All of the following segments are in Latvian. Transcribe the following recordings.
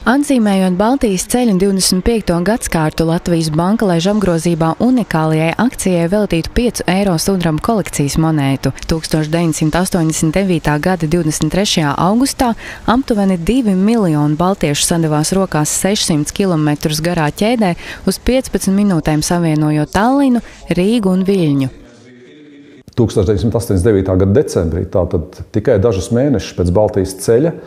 Atzīmējot Baltijas ceļa 25. gadskārtu, Latvijas banka laiž apgrozībā unikālajai akcijai veltītu 5 eiro sudraba kolekcijas monētu. 1989. gada 23. augustā aptuveni 2 miljoni baltiešu sadavās rokās 600 km garā ķēdē uz 15 minūtēm savienojot Tallinu, Rīgu un Viļņu. 1989. gada decembrī, tātad tikai dažus mēnešus pēc Baltijas ceļa,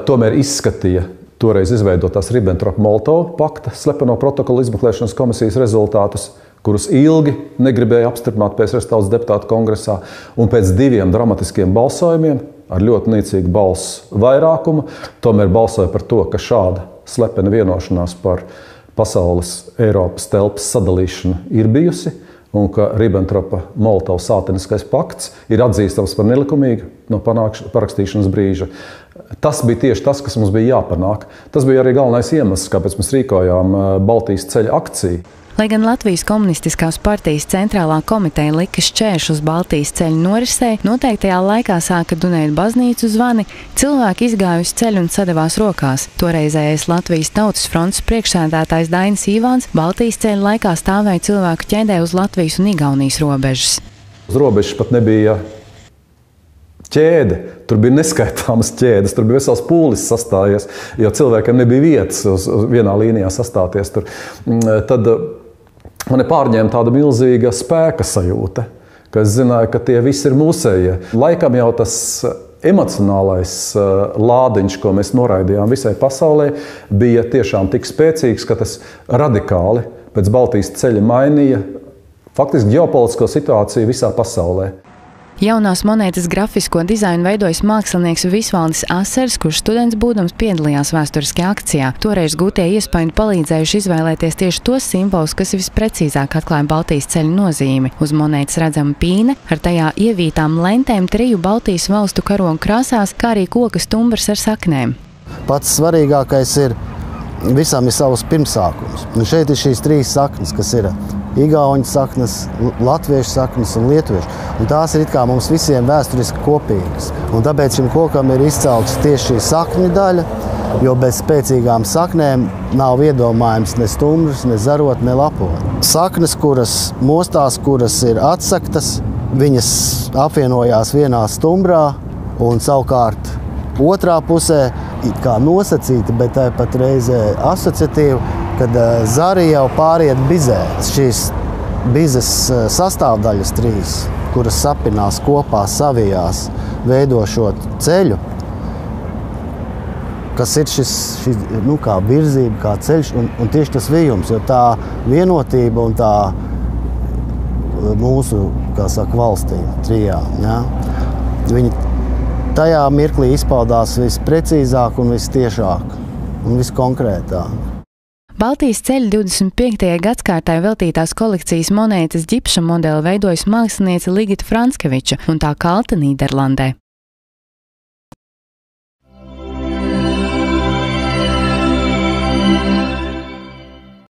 tomēr izskatīja toreiz izveidotās Ribbentrop-Molotova pakta slepeno protokolu izmeklēšanas komisijas rezultātus, kurus ilgi negribēja apstiprināt PSRS Tautas deputātu kongresā, un pēc 2 dramatiskiem balsojumiem ar ļoti niecīgu balsu vairākumu tomēr balsoja par to, ka šāda slepena vienošanās par pasaules Eiropas telpas sadalīšanu ir bijusi, un ka Ribbentropa-Molotova sāteniskais pakts ir atzīstams par nelikumīgu no parakstīšanas brīža. Tas bija tieši tas, kas mums bija jāpanāk. Tas bija arī galvenais iemesls, kāpēc mēs rīkojām Baltijas ceļa akciju. Lai gan Latvijas Komunistiskās partijas centrālā komiteja lika šķēršus Baltijas ceļa norisei, noteiktajā laikā sāka dunēt baznīcu zvani, cilvēki izgāja uz ceļu un sadavās rokās. Toreizējais Latvijas Tautas frontes priekšsēdētājs Dainis Ivāns Baltijas ceļa laikā stāvēja cilvēku ķēdē uz Latvijas un Igaunijas robežas. Uz robežas pat nebija ķēde, tur bija neskaitāmas ķēdes, tur bija vesels pūlis sastājies, jo cilvēkiem nebija vietas uz vienā līnijā sastāties tur. Tad mani pārņēma tāda milzīga spēka sajūta, ka es zināju, ka tie visi ir mūsējie. Laikam jau tas emocionālais lādiņš, ko mēs noraidījām visai pasaulē, bija tiešām tik spēcīgs, ka tas radikāli pēc Baltijas ceļa mainīja faktiski ģeopolitisko situāciju visā pasaulē. Jaunās monētas grafisko dizainu veidojis mākslinieks Visvaldis Asers, kurš students būdams piedalījās vēsturiskajā akcijā. Toreiz gūtie iespaidi palīdzējuši izvēlēties tieši tos simbolus, kas visprecīzāk atklāja Baltijas ceļa nozīmi. Uz monētas redzama pīne, ar tajā ievītām lentēm 3 Baltijas valstu karogu krāsās, kā arī koka stumbrs ar saknēm. Pats svarīgākais ir visam ir savs pirmsākums. Un šeit ir šīs 3 saknes, kas ir igauņu saknes, latviešu saknes un lietuviešu. Un tās ir it kā mums visiem vēsturiski kopīgas. Un tāpēc šim kokam ir izcelts tieši šī sakņu daļa, jo bez spēcīgām saknēm nav iedomājams ne stumbrs, ne zarot, ne lapot. Saknes, kuras mostās, kuras ir atsaktas, viņas apvienojās vienā stumbrā un savukārt otrā pusē it kā nosacīta, bet tāpat reizē asociatīva, kad zari jau pāriet bizē. Šīs bizes sastāvdaļas 3, kuras sapinās kopā savijās, veidošot ceļu, kas ir šis kā virzība, kā ceļš un tieši tas vijums, jo tā vienotība un tā mūsu, kā saka, valstīm, 3, ja, viņi tajā mirklī izpaudās visprecīzāk un vistiešāk un viskonkrētāk. Baltijas ceļa 25. gadskārtai veltītās kolekcijas monētas ģipša modeli veidojas māksliniece Ligita Franskeviča un tā kalta Nīderlandē.